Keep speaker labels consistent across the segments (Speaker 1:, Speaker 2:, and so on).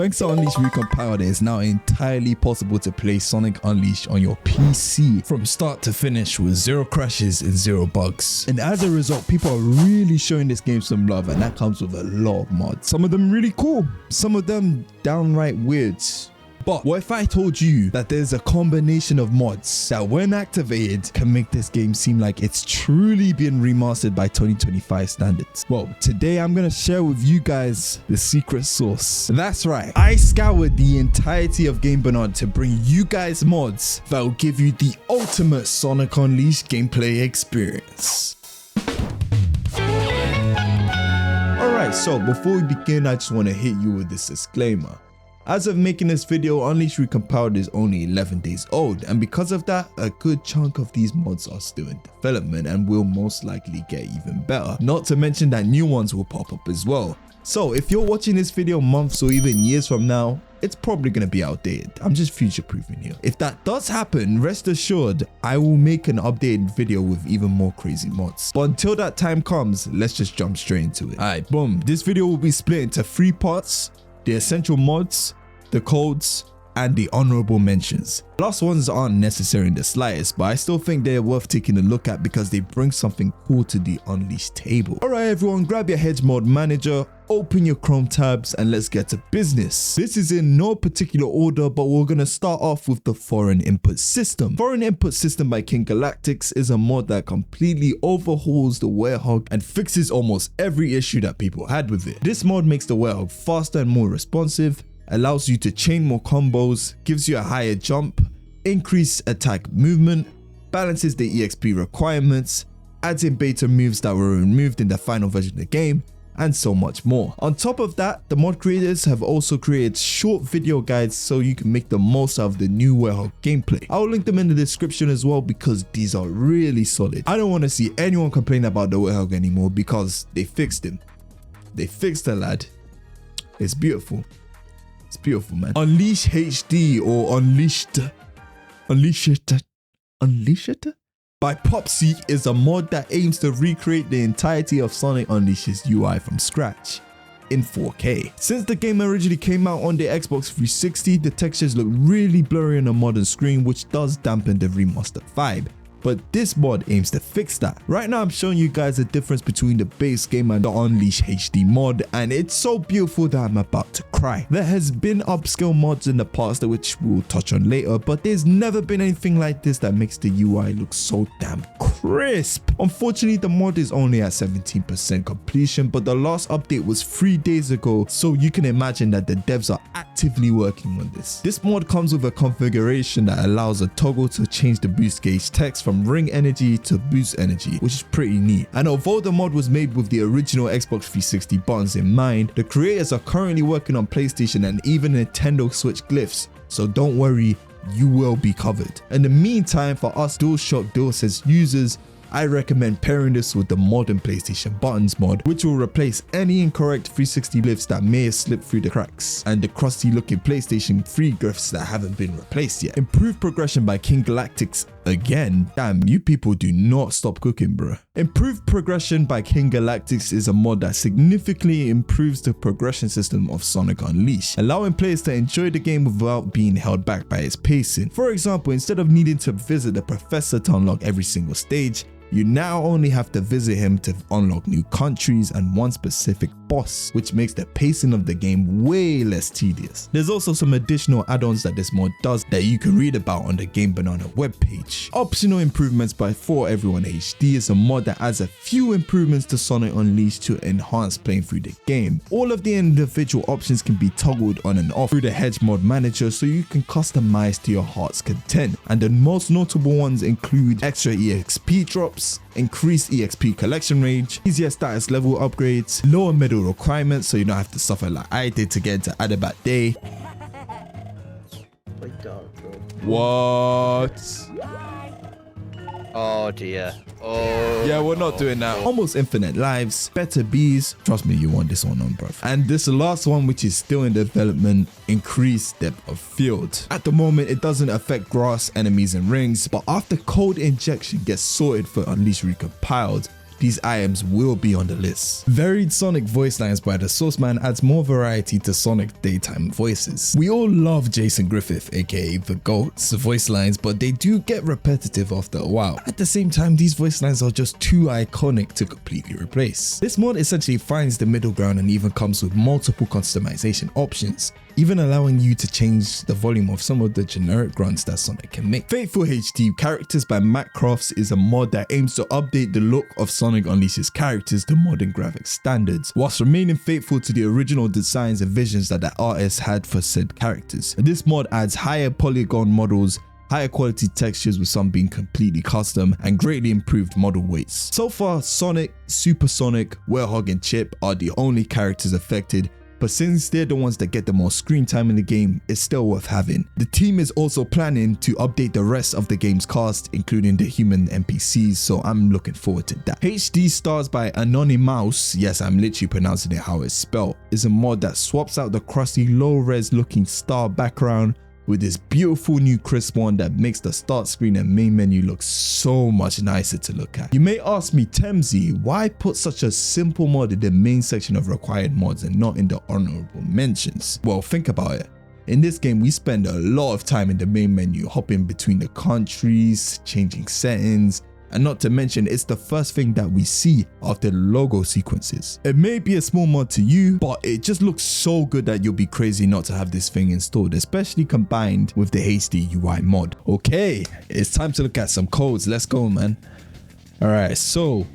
Speaker 1: Thanks to Unleashed Recompiled, it is now entirely possible to play Sonic Unleashed on your PC from start to finish with 0 crashes and 0 bugs. And as a result, people are really showing this game some love, and that comes with a lot of mods. Some of them really cool, some of them downright weird. But what if I told you that there's a combination of mods that when activated can make this game seem like it's truly been remastered by 2025 standards? Well, today I'm going to share with you guys the secret sauce. That's right, I scoured the entirety of Game Bernard to bring you guys mods that will give you the ultimate Sonic Unleashed gameplay experience. Alright, so before we begin, I just want to hit you with this disclaimer. As of making this video, Unleashed Recompiled is only 11 days old, and because of that, a good chunk of these mods are still in development and will most likely get even better. Not to mention that new ones will pop up as well. So if you're watching this video months or even years from now, it's probably going to be outdated. I'm just future proofing you. If that does happen, rest assured, I will make an updated video with even more crazy mods. But until that time comes, let's just jump straight into it. Alright, boom. This video will be split into 3 parts: the essential mods, the codes, and the honorable mentions. The last ones aren't necessary in the slightest, but I still think they're worth taking a look at because they bring something cool to the Unleashed table. Alright everyone, grab your Hedge Mod Manager, open your Chrome tabs, and let's get to business. This is in no particular order, but we're gonna start off with the Foreign Input System. Foreign Input System by King Galactics is a mod that completely overhauls the Werehog and fixes almost every issue that people had with it. This mod makes the Werehog faster and more responsive, allows you to chain more combos, gives you a higher jump, increased attack movement, balances the EXP requirements, adds in beta moves that were removed in the final version of the game, and so much more. On top of that, the mod creators have also created short video guides so you can make the most out of the new Werehog gameplay. I'll link them in the description as well because these are really solid. I don't want to see anyone complain about the Werehog anymore because they fixed him. They fixed the lad. It's beautiful. It's beautiful, man. Unleash HD or Unleashed by Popsy is a mod that aims to recreate the entirety of Sonic Unleashed's UI from scratch in 4K. Since the game originally came out on the Xbox 360, the textures look really blurry on a modern screen, which does dampen the remastered vibe. But this mod aims to fix that. Right now I'm showing you guys the difference between the base game and the Unleashed HD mod, and it's so beautiful that I'm about to cry. There has been upscale mods in the past which we'll touch on later, but there's never been anything like this that makes the UI look so damn crisp. Unfortunately, the mod is only at 17% completion, but the last update was 3 days ago, so you can imagine that the devs are actively working on this. This mod comes with a configuration that allows a toggle to change the boost gauge text from ring energy to boost energy, which is pretty neat. And although the mod was made with the original Xbox 360 buttons in mind, the creators are currently working on PlayStation and even Nintendo Switch glyphs, so don't worry, you will be covered. In the meantime, for us DualShock DualSense users, I recommend pairing this with the modern PlayStation Buttons mod, which will replace any incorrect 360 glyphs that may have slipped through the cracks, and the crusty looking PlayStation 3 glyphs that haven't been replaced yet. Improved progression by King Galactics again. Damn, you people do not stop cooking, bro. Improved progression by King Galactics is a mod that significantly improves the progression system of Sonic Unleashed, allowing players to enjoy the game without being held back by its pacing. For example, instead of needing to visit the professor to unlock every single stage, you now only have to visit him to unlock new countries and one specific boss, which makes the pacing of the game way less tedious. There's also some additional add-ons that this mod does that you can read about on the Game Banana webpage. Optional improvements by For Everyone HD is a mod that adds a few improvements to Sonic Unleashed to enhance playing through the game. All of the individual options can be toggled on and off through the Hedge Mod Manager so you can customize to your heart's content. And the most notable ones include extra EXP drops, increased EXP collection range, easier status level upgrades, lower medal requirements so you don't have to suffer like I did to get into Adabat Day. What?
Speaker 2: Oh dear. Oh
Speaker 1: yeah, we're not doing that. Almost infinite lives, better bees. Trust me, you want this one on, bruv. And this last one, which is still in development, increased depth of field. At the moment, it doesn't affect grass, enemies, and rings, but after code injection gets sorted for Unleashed Recompiled, these items will be on the list. Varied Sonic voice lines by the source man adds more variety to Sonic daytime voices. We all love Jason Griffith, aka the GOAT's voice lines, but they do get repetitive after a while. At the same time, these voice lines are just too iconic to completely replace. This mod essentially finds the middle ground and even comes with multiple customization options, even allowing you to change the volume of some of the generic grunts that Sonic can make. Faithful HD Characters by Matt Crofts is a mod that aims to update the look of Sonic Unleashed's characters to modern graphic standards, whilst remaining faithful to the original designs and visions that the artists had for said characters. This mod adds higher polygon models, higher quality textures with some being completely custom, and greatly improved model weights. So far, Sonic, Super Sonic, Werehog and Chip are the only characters affected, but since they're the ones that get the most screen time in the game, it's still worth having. The team is also planning to update the rest of the game's cast, including the human NPCs, so I'm looking forward to that. HD Stars by Anonymous, yes, I'm literally pronouncing it how it's spelled, is a mod that swaps out the crusty low-res looking star background with this beautiful new crisp one that makes the start screen and main menu look so much nicer to look at. You may ask me, Temzy, why put such a simple mod in the main section of required mods and not in the honorable mentions? Well, think about it. In this game, we spend a lot of time in the main menu, hopping between the countries, changing settings, and not to mention it's the first thing that we see after the logo sequences. It may be a small mod to you, but it just looks so good that you'll be crazy not to have this thing installed, especially combined with the HD UI mod. Okay, it's time to look at some codes. Let's go, man. Alright, so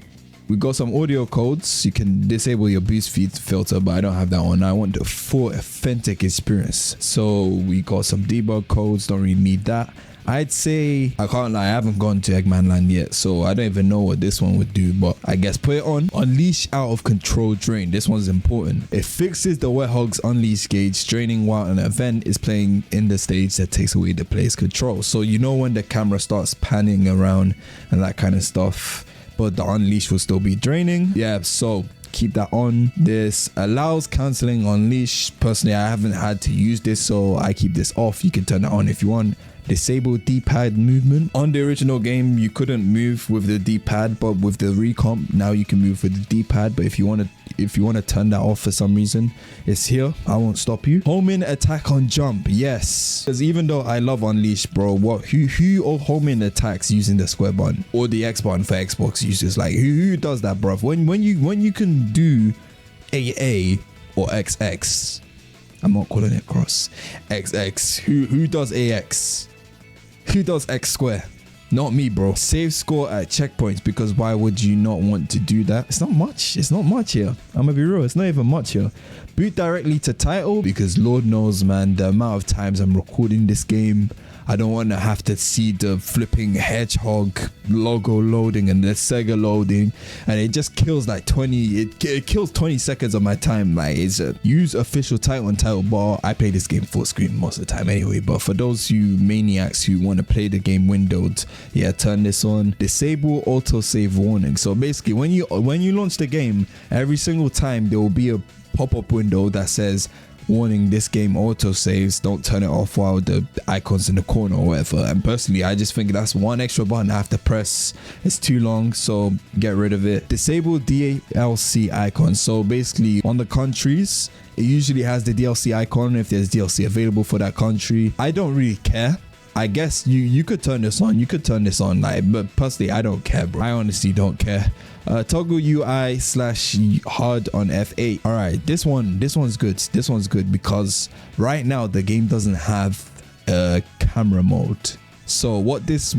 Speaker 1: we got some audio codes. You can disable your boost filter, but I don't have that on. I want the full authentic experience. So we got some debug codes, don't really need that. I'd say, I can't lie, I haven't gone to Eggman Land yet, so I don't even know what this one would do, but I guess put it on. Unleash Out of Control Drain. This one's important. It fixes the Werehog's Unleash gauge draining while an event is playing in the stage that takes away the player's control. So you know when the camera starts panning around and that kind of stuff, but the Unleash will still be draining. Yeah, so keep that on. This allows cancelling Unleash. Personally, I haven't had to use this, so I keep this off. You can turn that on if you want. Disable D-pad movement. On the original game, you couldn't move with the D-pad, but with the recomp, now you can move with the D-pad. But if you want to turn that off for some reason, it's here. I won't stop you. Home in attack on jump. Yes, because even though I love Unleash, bro, who home in attacks using the square button or the X button for Xbox users? Like who does that, bro? When you can do AA or XX. I'm not calling it cross. XX. Who does AX? Who does X square? Not me, bro. Save score at checkpoints, because why would you not want to do that? It's not much. It's not much here. I'm gonna be real. It's not even much here. Boot directly to title, because Lord knows, man, the amount of times I'm recording this game, I don't want to have to see the flipping Hedgehog logo loading and the Sega loading, and it just kills like 20. It kills 20 seconds of my time. Like, it's a use official title and title bar. I play this game full screen most of the time anyway, but for those you maniacs who want to play the game windowed, yeah, turn this on. Disable autosave warning. So basically, when you launch the game, every single time there will be a pop-up window that says, warning, this game auto saves, don't turn it off while the icon's in the corner or whatever. And personally, I just think that's one extra button I have to press. It's too long, so get rid of it. Disable DLC icon. So basically, on the countries, it usually has the DLC icon if there's DLC available for that country. I don't really care. I guess you could turn this on. You could turn this on, like, but personally, I don't care, bro. I honestly don't care. Toggle UI / hard on F8. All right, this one's good. This one's good because right now the game doesn't have a camera mode. So what this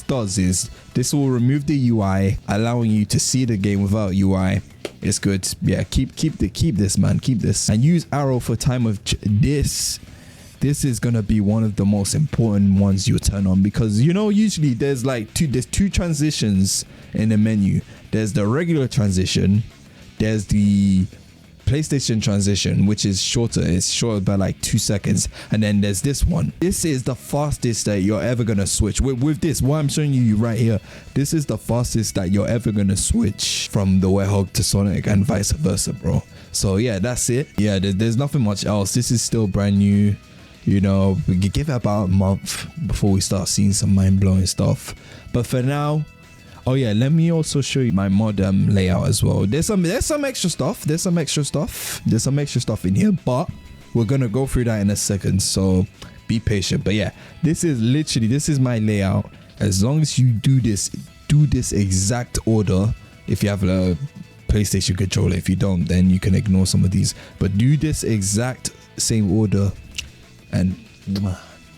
Speaker 1: does is this will remove the UI, allowing you to see the game without UI. It's good. Yeah, keep this, man. Keep this, and use arrow for time of this. This is gonna be one of the most important ones you turn on, because you know usually there's two transitions in the menu. There's the regular transition, there's the PlayStation transition, which is shorter. It's shorter by like 2 seconds, and then there's this one. This is the fastest that you're ever gonna switch. With this, what I'm showing you right here, this is the fastest that you're ever gonna switch from the Werehog to Sonic and vice versa, bro. So yeah, that's it. Yeah, there's nothing much else. This is still brand new. You know, we could give it about a month before we start seeing some mind-blowing stuff. But for now, Oh yeah, let me also show you my mod layout as well. There's some extra stuff. There's some extra stuff in here, but we're gonna go through that in a second, so be patient. But yeah, this is my layout. As long as you do this exact order, if you have a PlayStation controller, if you don't, then you can ignore some of these, but do this exact same order and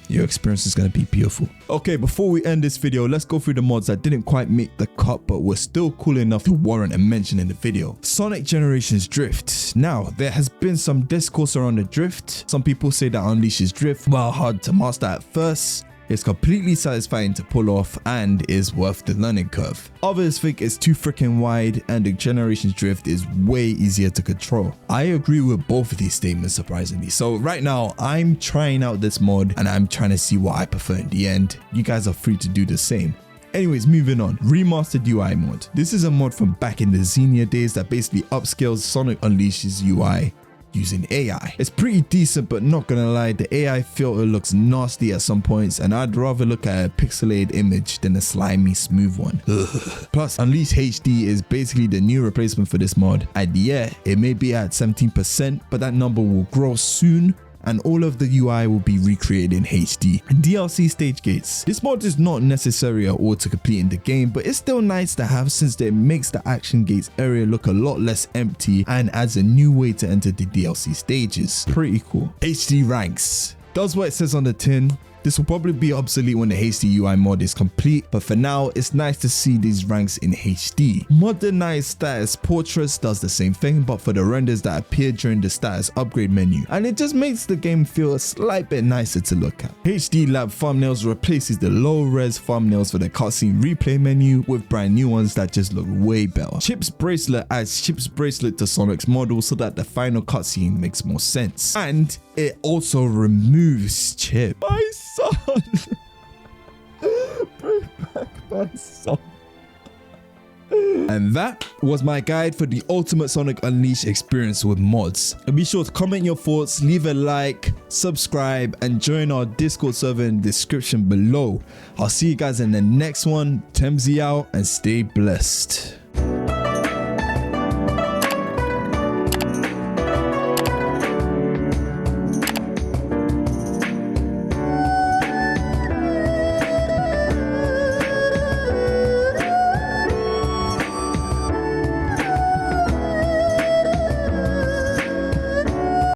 Speaker 1: your experience is going to be beautiful. Okay, before we end this video, let's go through the mods that didn't quite make the cut but were still cool enough to warrant a mention in the video. Sonic Generations Drift. Now, there has been some discourse around the drift. Some people say that Unleashes drift, while hard to master at first, it's completely satisfying to pull off and is worth the learning curve. Others think it's too freaking wide and the Generations Drift is way easier to control. I agree with both of these statements, surprisingly. So right now, I'm trying out this mod and I'm trying to see what I prefer in the end. You guys are free to do the same. Anyways, moving on. Remastered UI mod. This is a mod from back in the Xenia days that basically upscales Sonic Unleashed's UI using AI. It's pretty decent, but not gonna lie, the AI filter looks nasty at some points and I'd rather look at a pixelated image than a slimy smooth one. Ugh. Plus, Unleashed HD is basically the new replacement for this mod, and yeah, it may be at 17%, but that number will grow soon and all of the UI will be recreated in HD. DLC stage gates. This mod is not necessary at all to complete in the game, but it's still nice to have since it makes the action gates area look a lot less empty and adds a new way to enter the DLC stages. Pretty cool. HD ranks. Does what it says on the tin. This will probably be obsolete when the HD UI mod is complete, but for now, it's nice to see these ranks in HD. Modernized status portraits does the same thing, but for the renders that appear during the status upgrade menu, and it just makes the game feel a slight bit nicer to look at. HD lab thumbnails replaces the low res thumbnails for the cutscene replay menu with brand new ones that just look way better. Chip's bracelet adds Chip's bracelet to Sonic's model so that the final cutscene makes more sense, and it also removes Chip. My son! Bring back my son. And that was my guide for the ultimate Sonic Unleashed experience with mods. And be sure to comment your thoughts, leave a like, subscribe, and join our Discord server in the description below. I'll see you guys in the next one. Temzy out and stay blessed.